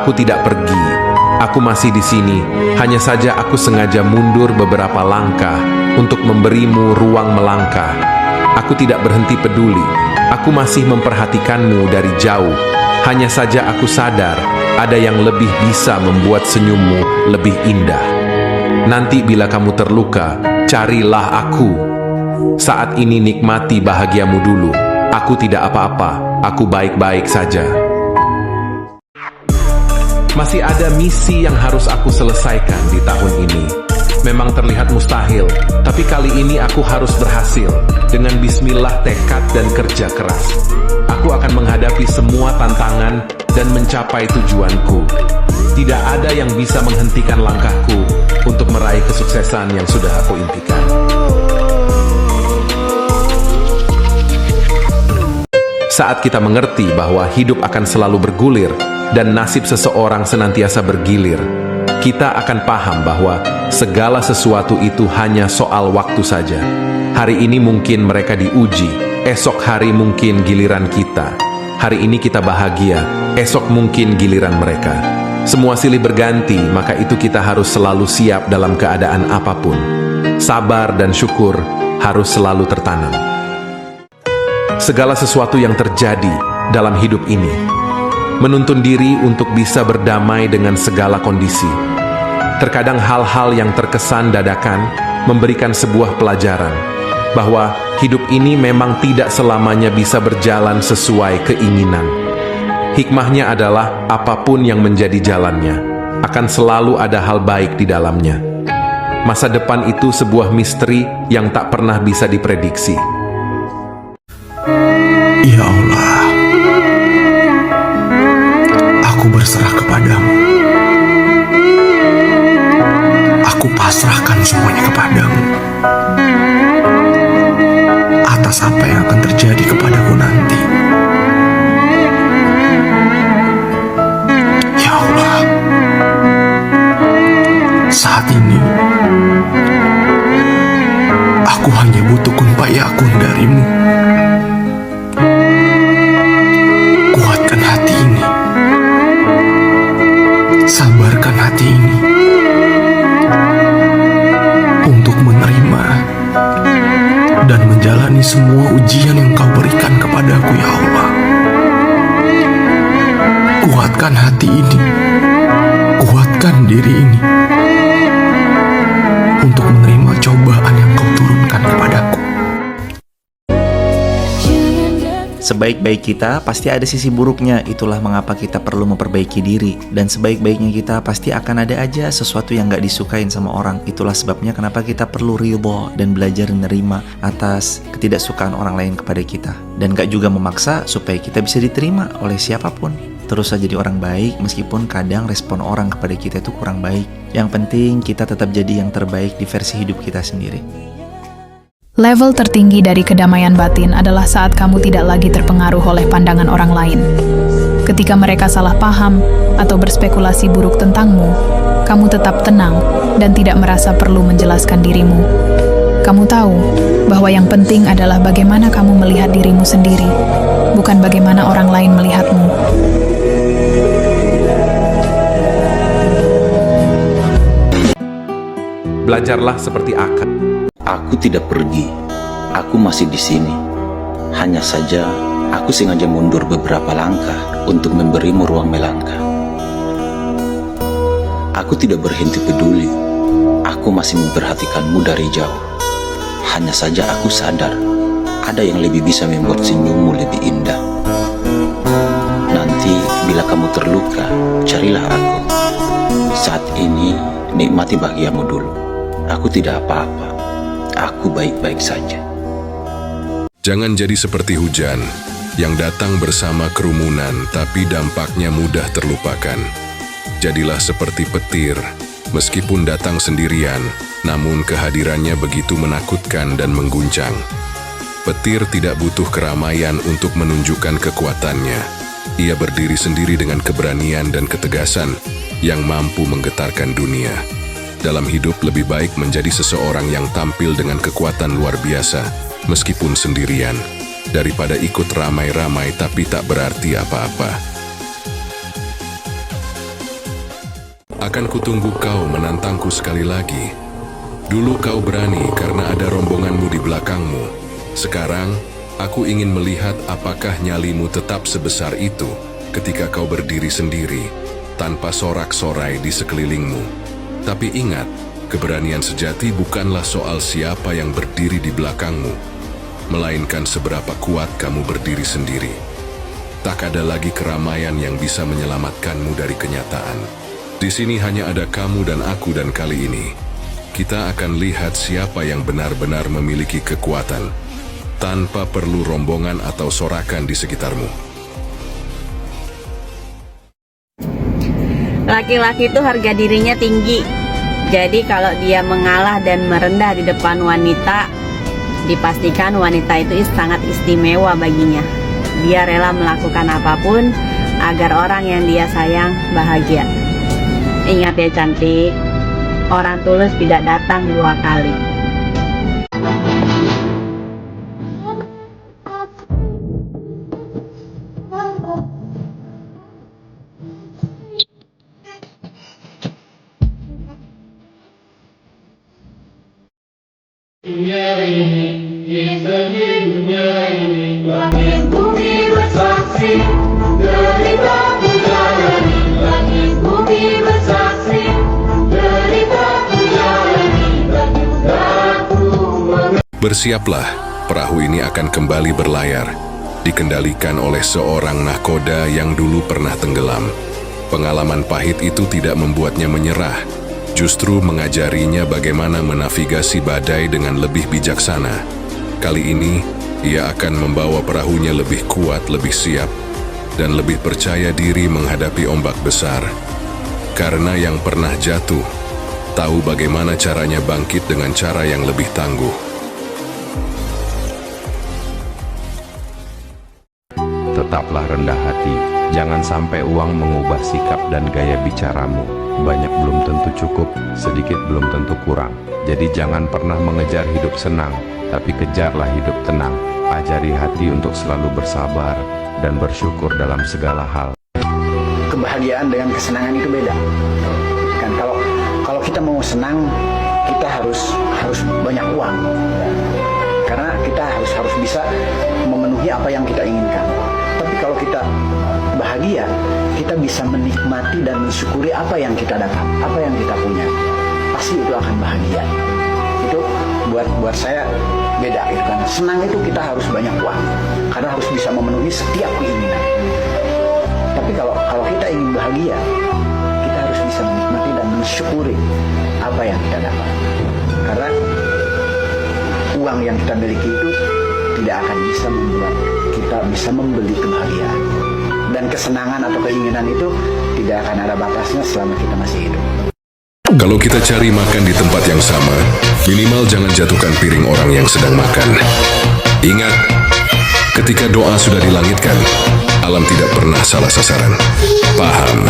Aku tidak pergi. Aku masih di sini. Hanya saja aku sengaja mundur beberapa langkah untuk memberimu ruang melangkah. Aku tidak berhenti peduli. Aku masih memperhatikanmu dari jauh. Hanya saja aku sadar ada yang lebih bisa membuat senyummu lebih indah. Nanti bila kamu terluka, carilah aku. Saat ini nikmati bahagiamu dulu. Aku tidak apa-apa, aku baik-baik saja. Masih ada misi yang harus aku selesaikan di tahun ini. Memang terlihat mustahil, tapi kali ini aku harus berhasil. Dengan bismillah, tekad, dan kerja keras. Aku akan menghadapi semua tantangan dan mencapai tujuanku. Tidak ada yang bisa menghentikan langkahku untuk meraih kesuksesan yang sudah aku impikan. Saat kita mengerti bahwa hidup akan selalu bergulir dan nasib seseorang senantiasa bergilir, kita akan paham bahwa segala sesuatu itu hanya soal waktu saja. Hari ini mungkin mereka diuji, esok hari mungkin giliran kita. Hari ini kita bahagia, esok mungkin giliran mereka. Semua silih berganti, maka itu kita harus selalu siap dalam keadaan apapun. Sabar dan syukur harus selalu tertanam. Segala sesuatu yang terjadi dalam hidup ini menuntun diri untuk bisa berdamai dengan segala kondisi. Terkadang hal-hal yang terkesan dadakan memberikan sebuah pelajaran bahwa hidup ini memang tidak selamanya bisa berjalan sesuai keinginan. Hikmahnya adalah apapun yang menjadi jalannya akan selalu ada hal baik di dalamnya. Masa depan itu sebuah misteri yang tak pernah bisa diprediksi. Ya Allah, aku berserah kepadamu. Aku pasrahkan semuanya kepadamu. Atas apa yang akan terjadi kepadaku nanti. Ya Allah, saat ini aku hanya butuh kun fayakun darimu. Kuatkan hati ini, sabarkan hati ini untuk menerima dan menjalani semua ujian yang Kau berikan kepadaku, ya Allah. Kuatkan hati ini, kuatkan diri ini untuk menerima cobaan yang Kau turunkan kepadaku. Sebaik-baik kita pasti ada sisi buruknya. Itulah mengapa kita perlu memperbaiki diri. Dan sebaik-baiknya kita pasti akan ada aja sesuatu yang gak disukain sama orang. Itulah sebabnya kenapa kita perlu ridho dan belajar menerima atas ketidaksukaan orang lain kepada kita. Dan gak juga memaksa supaya kita bisa diterima oleh siapapun. Terus saja jadi orang baik meskipun kadang respon orang kepada kita itu kurang baik. Yang penting kita tetap jadi yang terbaik di versi hidup kita sendiri. Level tertinggi dari kedamaian batin adalah saat kamu tidak lagi terpengaruh oleh pandangan orang lain. Ketika mereka salah paham atau berspekulasi buruk tentangmu, kamu tetap tenang dan tidak merasa perlu menjelaskan dirimu. Kamu tahu bahwa yang penting adalah bagaimana kamu melihat dirimu sendiri, bukan bagaimana orang lain melihatmu. Belajarlah seperti akal. Aku tidak pergi, aku masih di sini. Hanya saja aku sengaja mundur beberapa langkah untuk memberimu ruang melangkah. Aku tidak berhenti peduli, aku masih memperhatikanmu dari jauh. Hanya saja aku sadar, ada yang lebih bisa membuat senyummu lebih indah. Nanti bila kamu terluka, carilah aku. Saat ini nikmati bahagiamu dulu. Aku tidak apa-apa. Aku baik-baik saja. Jangan jadi seperti hujan yang datang bersama kerumunan tapi dampaknya mudah terlupakan. Jadilah seperti petir, meskipun datang sendirian, namun kehadirannya begitu menakutkan dan mengguncang. Petir tidak butuh keramaian untuk menunjukkan kekuatannya. Ia berdiri sendiri dengan keberanian dan ketegasan yang mampu menggetarkan dunia. Dalam hidup lebih baik menjadi seseorang yang tampil dengan kekuatan luar biasa, meskipun sendirian, daripada ikut ramai-ramai tapi tak berarti apa-apa. Akan kutunggu kau menantangku sekali lagi. Dulu kau berani karena ada rombonganmu di belakangmu. Sekarang, aku ingin melihat apakah nyalimu tetap sebesar itu ketika kau berdiri sendiri, tanpa sorak-sorai di sekelilingmu. Tapi ingat, keberanian sejati bukanlah soal siapa yang berdiri di belakangmu, melainkan seberapa kuat kamu berdiri sendiri. Tak ada lagi keramaian yang bisa menyelamatkanmu dari kenyataan. Di sini hanya ada kamu dan aku, dan kali ini kita akan lihat siapa yang benar-benar memiliki kekuatan, tanpa perlu rombongan atau sorakan di sekitarmu. Laki-laki itu harga dirinya tinggi. Jadi kalau dia mengalah dan merendah di depan wanita, dipastikan wanita itu sangat istimewa baginya. Dia rela melakukan apapun agar orang yang dia sayang bahagia. Ingat ya cantik, orang tulus tidak datang 2 kali. Bersiaplah, perahu ini akan kembali berlayar, dikendalikan oleh seorang nahkoda yang dulu pernah tenggelam. Pengalaman pahit itu tidak membuatnya menyerah, justru mengajarinya bagaimana menavigasi badai dengan lebih bijaksana. Kali ini, ia akan membawa perahunya lebih kuat, lebih siap, dan lebih percaya diri menghadapi ombak besar. Karena yang pernah jatuh, tahu bagaimana caranya bangkit dengan cara yang lebih tangguh. Tetaplah rendah hati, jangan sampai uang mengubah sikap dan gaya bicaramu. Banyak belum tentu cukup, sedikit belum tentu kurang. Jadi jangan pernah mengejar hidup senang, tapi kejarlah hidup tenang. Ajari hati untuk selalu bersabar dan bersyukur dalam segala hal. Kebahagiaan dengan kesenangan itu beda. Kan kalau kita mau senang, kita harus banyak uang. Karena kita harus bisa memenuhi apa yang kita inginkan. Tapi kalau kita bahagia, kita bisa menikmati dan mensyukuri apa yang kita dapat, apa yang kita punya. Pasti itu akan bahagia. Itu buat saya beda gitu kan. Senang itu kita harus banyak uang, karena harus bisa memenuhi setiap keinginan. Tapi kalau kita ingin bahagia, kita harus bisa menikmati dan mensyukuri apa yang kita dapat. Karena uang yang kita miliki itu tidak akan bisa membuat kita bisa membeli kebahagiaan. Dan kesenangan atau keinginan itu tidak akan ada batasnya selama kita masih hidup. Kalau kita cari makan di tempat yang sama, minimal jangan jatuhkan piring orang yang sedang makan. Ingat, ketika doa sudah dilangitkan, alam tidak pernah salah sasaran. Paham?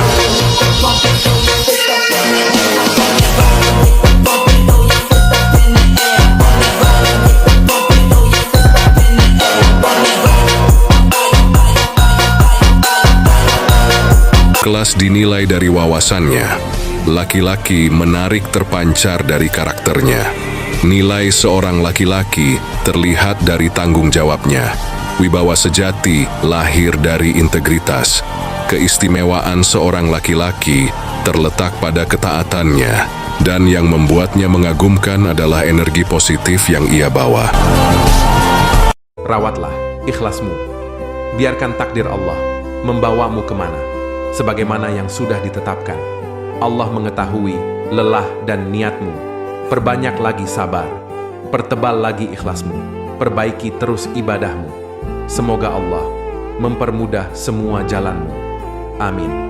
Kelas dinilai dari wawasannya. Laki-laki menarik terpancar dari karakternya. Nilai seorang laki-laki terlihat dari tanggung jawabnya. Wibawa sejati lahir dari integritas. Keistimewaan seorang laki-laki terletak pada ketaatannya, dan yang membuatnya mengagumkan adalah energi positif yang ia bawa. Rawatlah ikhlasmu. Biarkan takdir Allah membawamu kemana, sebagaimana yang sudah ditetapkan. Allah mengetahui lelah dan niatmu. Perbanyak lagi sabar, pertebal lagi ikhlasmu, perbaiki terus ibadahmu. Semoga Allah mempermudah semua jalanmu. Amin.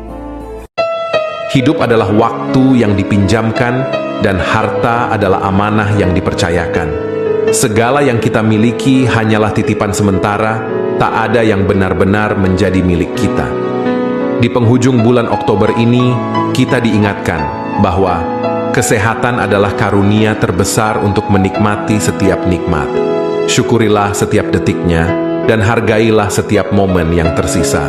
Hidup adalah waktu yang dipinjamkan, dan harta adalah amanah yang dipercayakan. Segala yang kita miliki hanyalah titipan sementara, tak ada yang benar-benar menjadi milik kita. Di penghujung bulan Oktober ini, kita diingatkan bahwa kesehatan adalah karunia terbesar untuk menikmati setiap nikmat. Syukurilah setiap detiknya, dan hargailah setiap momen yang tersisa.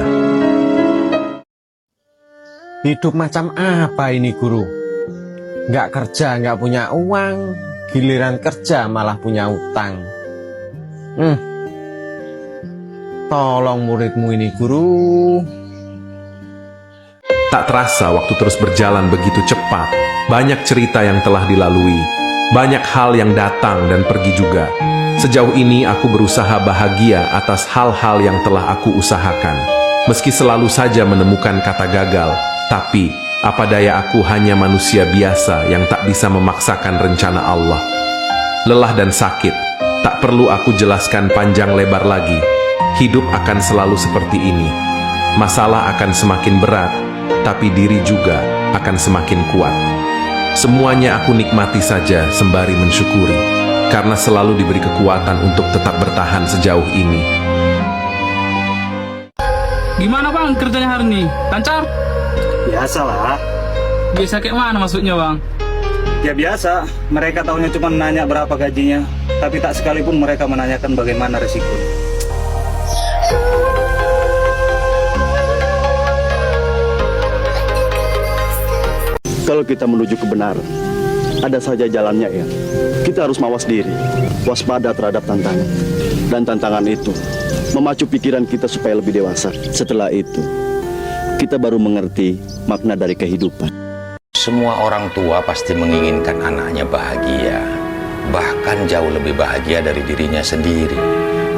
Hidup macam apa ini guru? Nggak kerja, nggak punya uang, giliran kerja malah punya utang. Tolong muridmu ini guru. Tak terasa waktu terus berjalan begitu cepat. Banyak cerita yang telah dilalui. Banyak hal yang datang dan pergi juga. Sejauh ini aku berusaha bahagia atas hal-hal yang telah aku usahakan. Meski selalu saja menemukan kata gagal, tapi apa daya aku hanya manusia biasa yang tak bisa memaksakan rencana Allah. Lelah dan sakit, tak perlu aku jelaskan panjang lebar lagi. Hidup akan selalu seperti ini. Masalah akan semakin berat, tapi diri juga akan semakin kuat. Semuanya aku nikmati saja sembari mensyukuri, karena selalu diberi kekuatan untuk tetap bertahan sejauh ini. Gimana bang kerjanya hari ini? Lancar? Biasalah. Biasa kayak mana maksudnya bang? Ya biasa, mereka tahunya cuma nanya berapa gajinya, tapi tak sekalipun mereka menanyakan bagaimana resiko. Kalau kita menuju kebenaran, ada saja jalannya ya. Kita harus mawas diri, waspada terhadap tantangan. Dan tantangan itu memacu pikiran kita supaya lebih dewasa. Setelah itu, kita baru mengerti makna dari kehidupan. Semua orang tua pasti menginginkan anaknya bahagia, bahkan jauh lebih bahagia dari dirinya sendiri.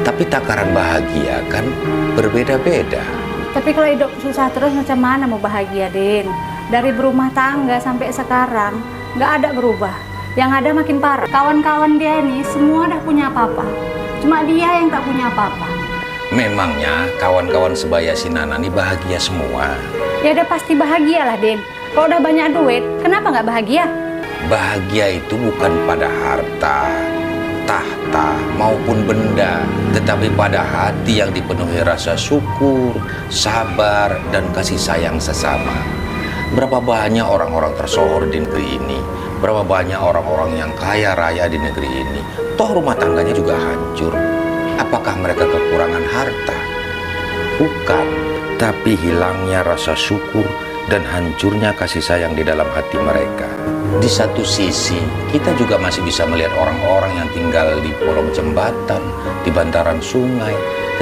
Tapi takaran bahagia kan berbeda-beda. Tapi kalau hidup susah terus macam mana mau bahagia, Din? Dari berumah tangga sampai sekarang nggak ada berubah. Yang ada makin parah. Kawan-kawan dia ini semua udah punya apa-apa. Cuma dia yang tak punya apa-apa. Memangnya kawan-kawan sebaya si Nana ini bahagia semua? Ya udah pasti bahagia lah, Din. Kalau udah banyak duit, kenapa nggak bahagia? Bahagia itu bukan pada harta, tahta, maupun benda, tetapi pada hati yang dipenuhi rasa syukur, sabar, dan kasih sayang sesama. Berapa banyak orang-orang tersohor di negeri ini, berapa banyak orang-orang yang kaya raya di negeri ini, toh rumah tangganya juga hancur. Apakah mereka kekurangan harta? Bukan, tapi hilangnya rasa syukur dan hancurnya kasih sayang di dalam hati mereka. Di satu sisi, kita juga masih bisa melihat orang-orang yang tinggal di kolong jembatan, di bantaran sungai,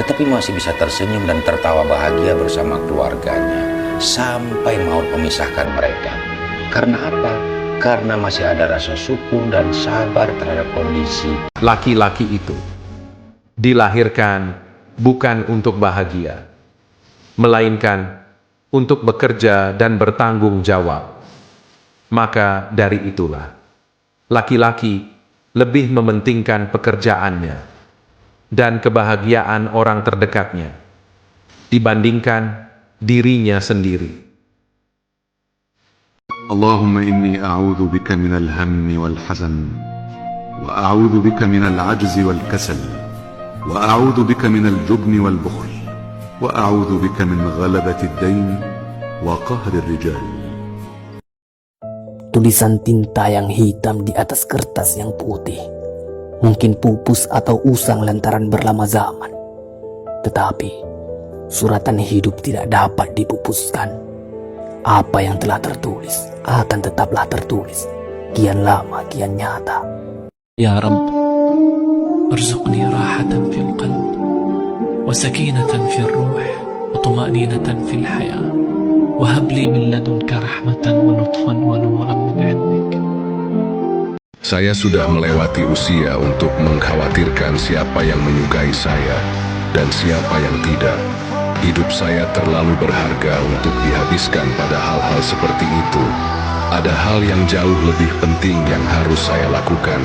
tetapi masih bisa tersenyum dan tertawa bahagia bersama keluarganya sampai maut memisahkan mereka. Karena apa? Karena masih ada rasa syukur dan sabar terhadap kondisi. Laki-laki itu dilahirkan bukan untuk bahagia, melainkan untuk bekerja dan bertanggung jawab. Maka dari itulah, laki-laki lebih mementingkan pekerjaannya dan kebahagiaan orang terdekatnya dibandingkan dirinya sendiri. Allahumma inni a'udhu bika minal hammi wal hazan, wa a'udhu bika minal ajzi wal kasal, wa a'udhu bika minal jubni wal bukhl, wa a'udhu bika min ghalabati ad-dain wa qahri ar-rijal. Tulisan tinta yang hitam di atas kertas yang putih mungkin pupus atau usang lantaran berlama zaman, tetapi suratan hidup tidak dapat dipupuskan. Apa yang telah tertulis akan tetaplah tertulis, kian lama kian nyata. Ya Rabb, arzuqni rahatan fil qalb, wa sakinatan fil ruh, wa tuma'ninatan fil haya, wa habli min ladunka rahmatan wa lutfan wa nuran min 'indik. Saya sudah melewati usia untuk mengkhawatirkan siapa yang menyukai saya dan siapa yang tidak. Hidup saya terlalu berharga untuk dihabiskan pada hal-hal seperti itu. Ada hal yang jauh lebih penting yang harus saya lakukan.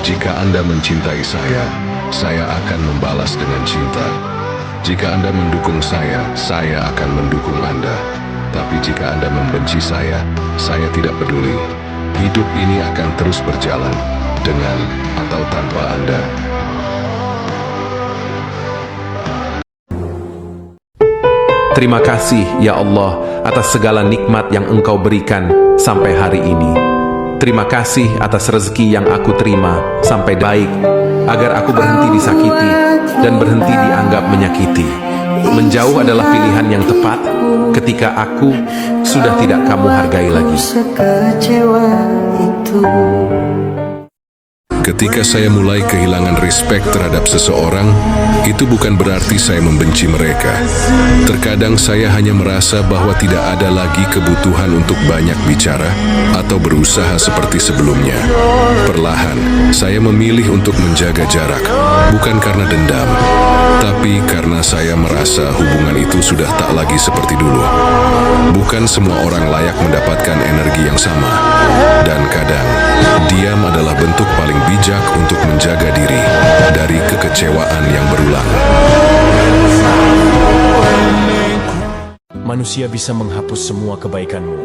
Jika Anda mencintai saya akan membalas dengan cinta. Jika Anda mendukung saya akan mendukung Anda. Tapi jika Anda membenci saya tidak peduli. Hidup ini akan terus berjalan, dengan atau tanpa Anda. Terima kasih, ya Allah, atas segala nikmat yang Engkau berikan sampai hari ini. Terima kasih atas rezeki yang aku terima sampai baik, agar aku berhenti disakiti dan berhenti dianggap menyakiti. Menjauh adalah pilihan yang tepat ketika aku sudah tidak kamu hargai lagi. Ketika saya mulai kehilangan respek terhadap seseorang, itu bukan berarti saya membenci mereka. Terkadang saya hanya merasa bahwa tidak ada lagi kebutuhan untuk banyak bicara atau berusaha seperti sebelumnya. Perlahan, saya memilih untuk menjaga jarak, bukan karena dendam, tapi karena saya merasa hubungan itu sudah tak lagi seperti dulu. Bukan semua orang layak mendapatkan energi yang sama, dan kadang diam adalah bentuk paling bijak untuk menjaga diri dari kekecewaan yang berulang. Manusia bisa menghapus semua kebaikanmu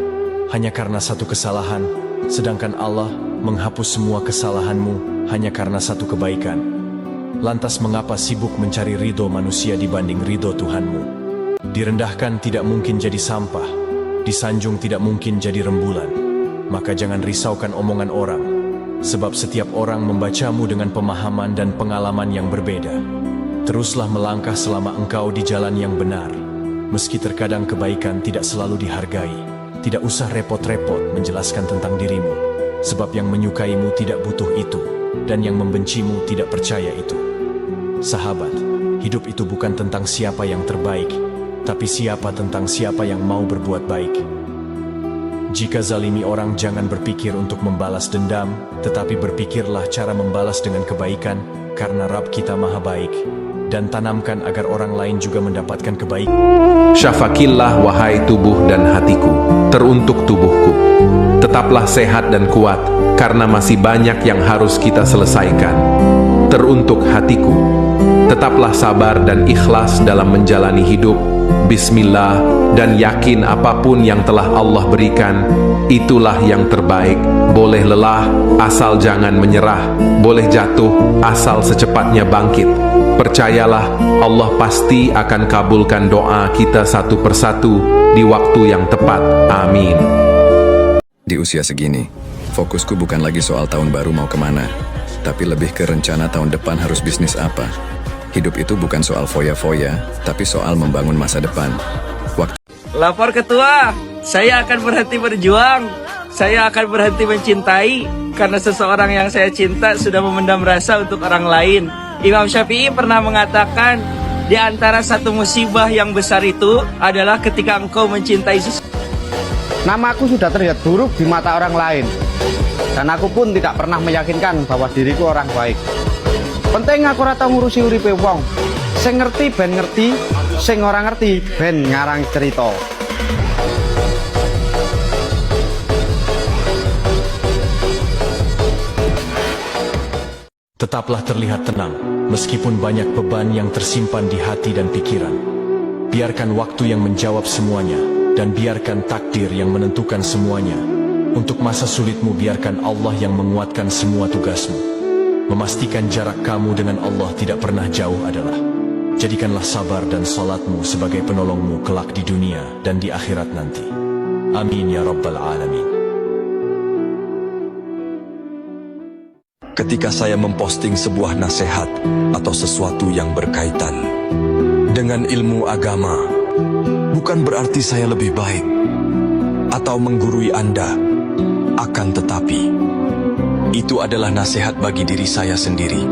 hanya karena satu kesalahan, sedangkan Allah menghapus semua kesalahanmu hanya karena satu kebaikan. Lantas mengapa sibuk mencari ridho manusia dibanding ridho Tuhanmu? Direndahkan tidak mungkin jadi sampah, disanjung tidak mungkin jadi rembulan. Maka jangan risaukan omongan orang, sebab setiap orang membacamu dengan pemahaman dan pengalaman yang berbeda. Teruslah melangkah selama engkau di jalan yang benar. Meski terkadang kebaikan tidak selalu dihargai, tidak usah repot-repot menjelaskan tentang dirimu, sebab yang menyukaimu tidak butuh itu, dan yang membencimu tidak percaya itu. Sahabat, hidup itu bukan tentang siapa yang terbaik, tapi tentang siapa yang mau berbuat baik. Jika zalimi orang, jangan berpikir untuk membalas dendam, tetapi berpikirlah cara membalas dengan kebaikan, karena Rabb kita maha baik. Dan tanamkan agar orang lain juga mendapatkan kebaikan. Syafakillah wahai tubuh dan hatiku, teruntuk tubuhku. Tetaplah sehat dan kuat, karena masih banyak yang harus kita selesaikan. Teruntuk hatiku, tetaplah sabar dan ikhlas dalam menjalani hidup. Bismillah, dan yakin apapun yang telah Allah berikan, itulah yang terbaik. Boleh lelah, asal jangan menyerah. Boleh jatuh, asal secepatnya bangkit. Percayalah, Allah pasti akan kabulkan doa kita satu persatu di waktu yang tepat. Amin. Di usia segini, fokusku bukan lagi soal tahun baru mau kemana, tapi lebih ke rencana tahun depan harus bisnis apa. Hidup itu bukan soal foya-foya, tapi soal membangun masa depan. Lapor ketua, saya akan berhenti berjuang. Saya akan berhenti mencintai, karena seseorang yang saya cinta sudah memendam rasa untuk orang lain. Imam Syafi'i pernah mengatakan, di antara satu musibah yang besar itu adalah ketika engkau mencintai seseorang. Namaku sudah terlihat buruk di mata orang lain, dan aku pun tidak pernah meyakinkan bahwa diriku orang baik. Penting aku ora tau ngurusi uripe wong. Sing ngerti ben ngerti, sing ora ngerti ben ngarang cerita. Tetaplah terlihat tenang, meskipun banyak beban yang tersimpan di hati dan pikiran. Biarkan waktu yang menjawab semuanya, dan biarkan takdir yang menentukan semuanya. Untuk masa sulitmu, biarkan Allah yang menguatkan semua tugasmu. Memastikan jarak kamu dengan Allah tidak pernah jauh adalah, jadikanlah sabar dan salatmu sebagai penolongmu kelak di dunia dan di akhirat nanti. Amin ya Rabbal Alamin. Ketika saya memposting sebuah nasihat atau sesuatu yang berkaitan dengan ilmu agama, bukan berarti saya lebih baik atau menggurui Anda. Akan tetapi, itu adalah nasihat bagi diri saya sendiri.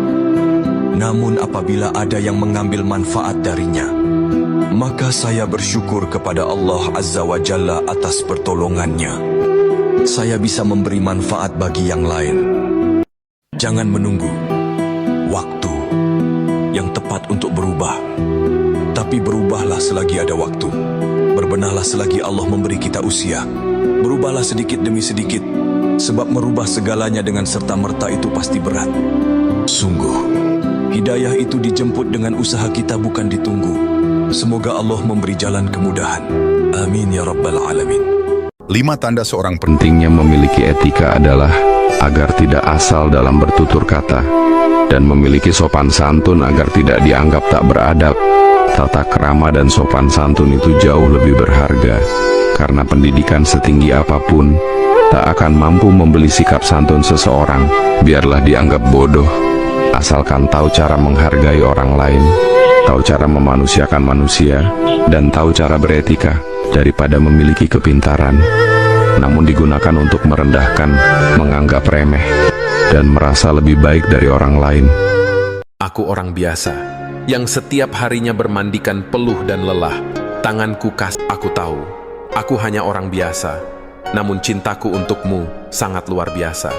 Namun apabila ada yang mengambil manfaat darinya, maka saya bersyukur kepada Allah Azza wa Jalla atas pertolongannya. Saya bisa memberi manfaat bagi yang lain. Jangan menunggu waktu yang tepat untuk berubah, tapi berubahlah selagi ada waktu. Berbenahlah selagi Allah memberi kita usia. Berubahlah sedikit demi sedikit, sebab merubah segalanya dengan serta-merta itu pasti berat. Sungguh, hidayah itu dijemput dengan usaha kita, bukan ditunggu. Semoga Allah memberi jalan kemudahan. Amin ya Rabbal Alamin. 5 tanda seorang pentingnya memiliki etika adalah agar tidak asal dalam bertutur kata, dan memiliki sopan santun agar tidak dianggap tak beradab. Tata krama dan sopan santun itu jauh lebih berharga, karena pendidikan setinggi apapun tak akan mampu membeli sikap santun seseorang. Biarlah dianggap bodoh, asalkan tahu cara menghargai orang lain. tahu cara memanusiakan manusia, dan tahu cara beretika daripada memiliki kepintaran, namun digunakan untuk merendahkan, menganggap remeh, dan merasa lebih baik dari orang lain. Aku orang biasa, yang setiap harinya bermandikan peluh dan lelah. Tanganku kasar. Aku tahu, aku hanya orang biasa, namun cintaku untukmu sangat luar biasa.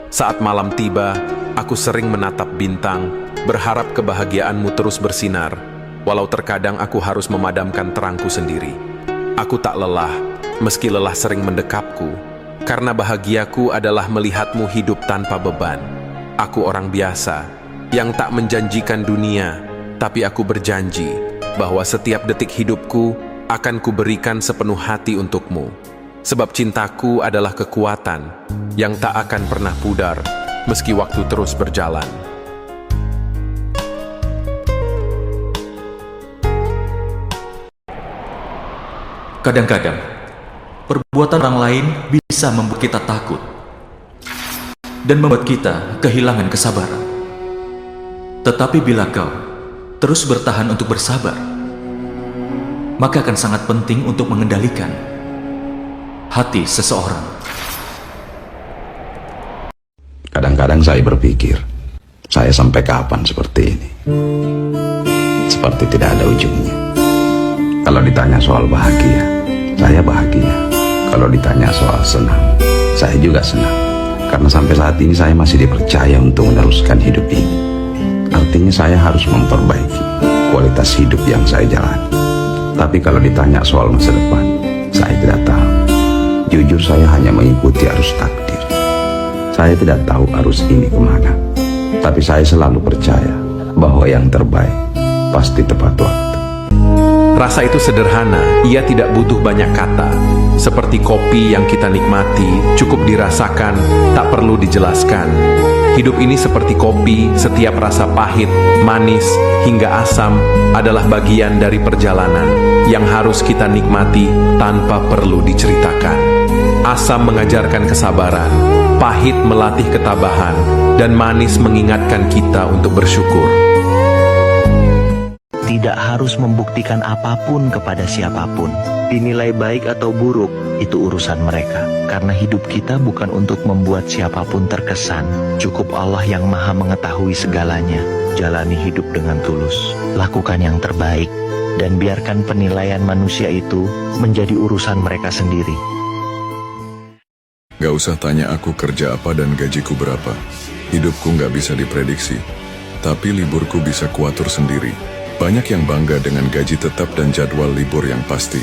Saat malam tiba, aku sering menatap bintang, berharap kebahagiaanmu terus bersinar, walau terkadang aku harus memadamkan terangku sendiri. Aku tak lelah, meski lelah sering mendekapku, karena bahagiaku adalah melihatmu hidup tanpa beban. Aku orang biasa, yang tak menjanjikan dunia, tapi aku berjanji bahwa setiap detik hidupku akan kuberikan sepenuh hati untukmu. Sebab cintaku adalah kekuatan yang tak akan pernah pudar meski waktu terus berjalan. Kadang-kadang, perbuatan orang lain bisa membuat kita takut dan membuat kita kehilangan kesabaran. Tetapi bila kau terus bertahan untuk bersabar, maka akan sangat penting untuk mengendalikan hati seseorang. Kadang-kadang saya berpikir, saya sampai kapan seperti ini? Seperti tidak ada ujungnya. Kalau ditanya soal bahagia, saya bahagia. Kalau ditanya soal senang, saya juga senang. Karena sampai saat ini saya masih dipercaya untuk meneruskan hidup ini. Artinya saya harus memperbaiki kualitas hidup yang saya jalani. Tapi kalau ditanya soal masa depan, saya tidak tahu. Jujur saya hanya mengikuti arus takdir. Saya tidak tahu arus ini kemana. Tapi saya selalu percaya bahwa yang terbaik pasti tepat waktu. Rasa itu sederhana, ia tidak butuh banyak kata. Seperti kopi yang kita nikmati, cukup dirasakan, tak perlu dijelaskan. Hidup ini seperti kopi, setiap rasa pahit, manis, hingga asam adalah bagian dari perjalanan yang harus kita nikmati tanpa perlu diceritakan. Asam mengajarkan kesabaran, pahit melatih ketabahan, dan manis mengingatkan kita untuk bersyukur. Tidak harus membuktikan apapun kepada siapapun. Dinilai baik atau buruk, itu urusan mereka. Karena hidup kita bukan untuk membuat siapapun terkesan. Cukup Allah yang Maha mengetahui segalanya. Jalani hidup dengan tulus. Lakukan yang terbaik. Dan biarkan penilaian manusia itu menjadi urusan mereka sendiri. Gak usah tanya aku kerja apa dan gajiku berapa. Hidupku gak bisa diprediksi. Tapi liburku bisa kuatur sendiri. Banyak yang bangga dengan gaji tetap dan jadwal libur yang pasti.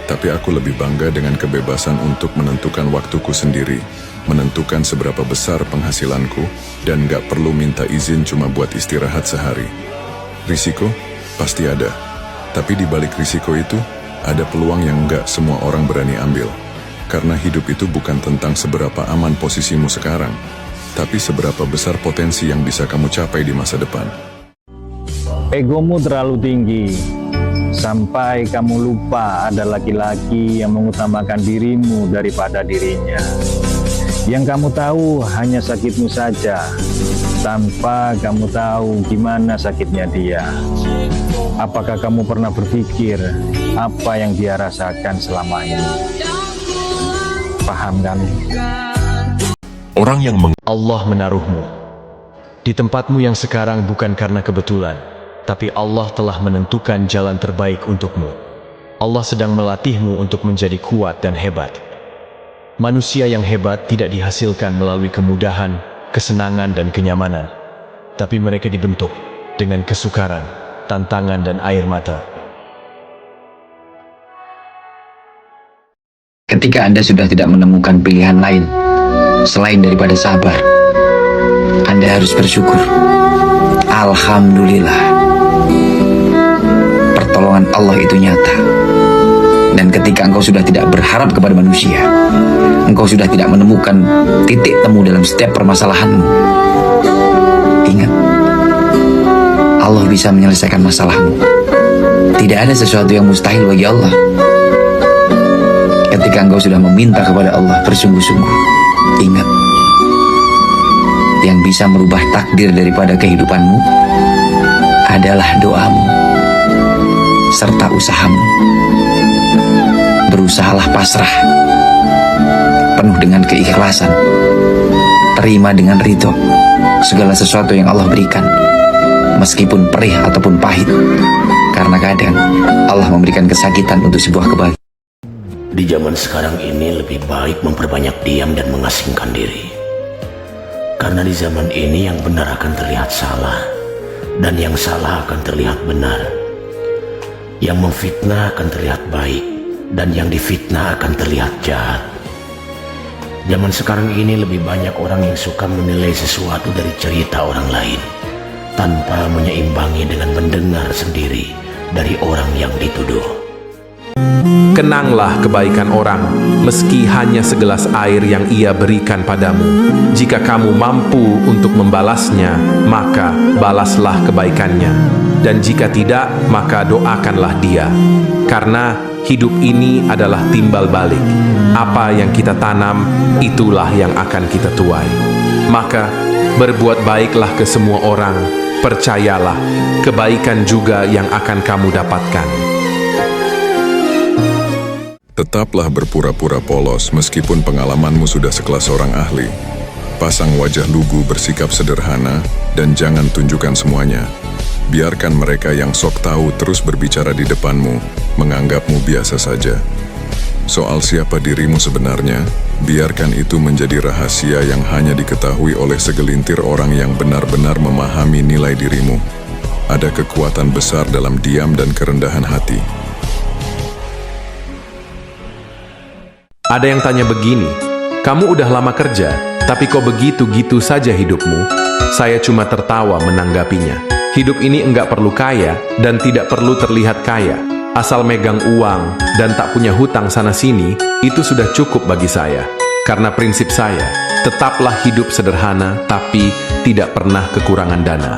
Tapi aku lebih bangga dengan kebebasan untuk menentukan waktuku sendiri, menentukan seberapa besar penghasilanku, dan gak perlu minta izin cuma buat istirahat sehari. Risiko? Pasti ada. Tapi di balik risiko itu, ada peluang yang gak semua orang berani ambil. Karena hidup itu bukan tentang seberapa aman posisimu sekarang, tapi seberapa besar potensi yang bisa kamu capai di masa depan. Egomu terlalu tinggi, sampai kamu lupa ada laki-laki yang mengutamakan dirimu daripada dirinya. Yang kamu tahu hanya sakitmu saja, tanpa kamu tahu gimana sakitnya dia. Apakah kamu pernah berpikir apa yang dia rasakan selama ini? Paham kan? Orang yang Allah menaruhmu di tempatmu yang sekarang bukan karena kebetulan, tapi Allah telah menentukan jalan terbaik untukmu. Allah sedang melatihmu untuk menjadi kuat dan hebat. Manusia yang hebat tidak dihasilkan melalui kemudahan, kesenangan, dan kenyamanan, tapi mereka dibentuk dengan kesukaran, tantangan, dan air mata. Ketika Anda sudah tidak menemukan pilihan lain selain daripada sabar, Anda harus bersyukur. Alhamdulillah, pertolongan Allah itu nyata. Dan ketika engkau sudah tidak berharap kepada manusia, engkau sudah tidak menemukan titik temu dalam setiap permasalahanmu, ingat, Allah bisa menyelesaikan masalahmu. Tidak ada sesuatu yang mustahil bagi Allah. Ketika engkau sudah meminta kepada Allah bersungguh-sungguh, ingat, yang bisa merubah takdir daripada kehidupanmu adalah doamu. serta usahamu. Berusahalah pasrah, penuh dengan keikhlasan. Terima dengan ridho segala sesuatu yang Allah berikan, meskipun perih ataupun pahit, karena kadang Allah memberikan kesakitan untuk sebuah kebahagiaan. Di zaman sekarang ini lebih baik memperbanyak diam dan mengasingkan diri. Karena di zaman ini yang benar akan terlihat salah, dan yang salah akan terlihat benar. Yang memfitnah akan terlihat baik, dan yang difitnah akan terlihat jahat. Zaman sekarang ini lebih banyak orang yang suka menilai sesuatu dari cerita orang lain, tanpa menyeimbangi dengan mendengar sendiri dari orang yang dituduh. Kenanglah kebaikan orang, meski hanya segelas air yang ia berikan padamu. Jika kamu mampu untuk membalasnya, maka balaslah kebaikannya. Dan jika tidak, maka doakanlah dia. Karena hidup ini adalah timbal balik. Apa yang kita tanam, itulah yang akan kita tuai. Maka, berbuat baiklah ke semua orang. Percayalah, kebaikan juga yang akan kamu dapatkan. Tetaplah berpura-pura polos meskipun pengalamanmu sudah sekelas orang ahli. Pasang wajah lugu, bersikap sederhana, dan jangan tunjukkan semuanya. Biarkan mereka yang sok tahu terus berbicara di depanmu, menganggapmu biasa saja. Soal siapa dirimu sebenarnya, biarkan itu menjadi rahasia yang hanya diketahui oleh segelintir orang yang benar-benar memahami nilai dirimu. Ada kekuatan besar dalam diam dan kerendahan hati. Ada yang tanya begini, kamu udah lama kerja, tapi kok begitu-gitu saja hidupmu? Saya cuma tertawa menanggapinya. Hidup ini enggak perlu kaya dan tidak perlu terlihat kaya. Asal megang uang dan tak punya hutang sana-sini, itu sudah cukup bagi saya. Karena prinsip saya, tetaplah hidup sederhana tapi tidak pernah kekurangan dana.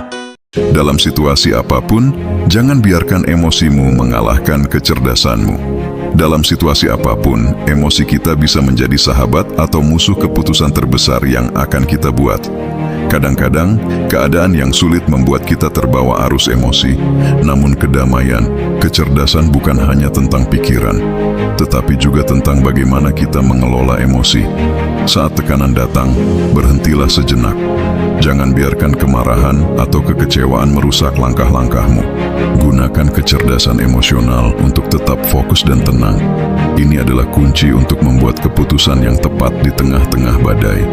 Dalam situasi apapun, jangan biarkan emosimu mengalahkan kecerdasanmu. Dalam situasi apapun, emosi kita bisa menjadi sahabat atau musuh keputusan terbesar yang akan kita buat. Kadang-kadang, keadaan yang sulit membuat kita terbawa arus emosi. Namun kedamaian, kecerdasan bukan hanya tentang pikiran, tetapi juga tentang bagaimana kita mengelola emosi. Saat tekanan datang, berhentilah sejenak. Jangan biarkan kemarahan atau kekecewaan merusak langkah-langkahmu. Gunakan kecerdasan emosional untuk tetap fokus dan tenang. Ini adalah kunci untuk membuat keputusan yang tepat di tengah-tengah badai.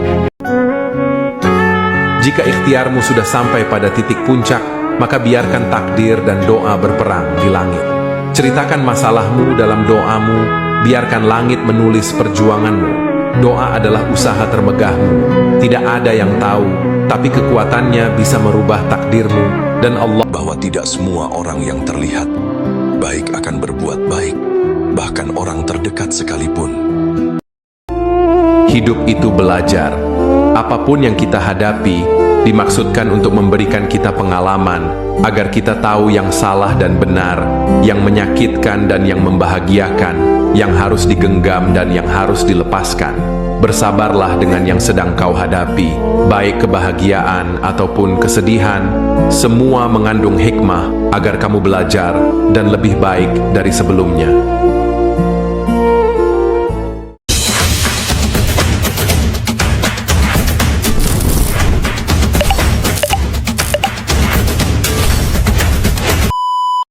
Jika ikhtiarmu sudah sampai pada titik puncak, maka biarkan takdir dan doa berperang di langit. Ceritakan masalahmu dalam doamu, biarkan langit menulis perjuanganmu. Doa adalah usaha termegahmu. Tidak ada yang tahu, tapi kekuatannya bisa merubah takdirmu. Dan Allah, bahwa tidak semua orang yang terlihat baik akan berbuat baik, bahkan orang terdekat sekalipun. hidup itu belajar. Apapun yang kita hadapi, dimaksudkan untuk memberikan kita pengalaman, agar kita tahu yang salah dan benar, yang menyakitkan dan yang membahagiakan, yang harus digenggam dan yang harus dilepaskan. Bersabarlah dengan yang sedang kau hadapi, baik kebahagiaan ataupun kesedihan, semua mengandung hikmah agar kamu belajar dan lebih baik dari sebelumnya.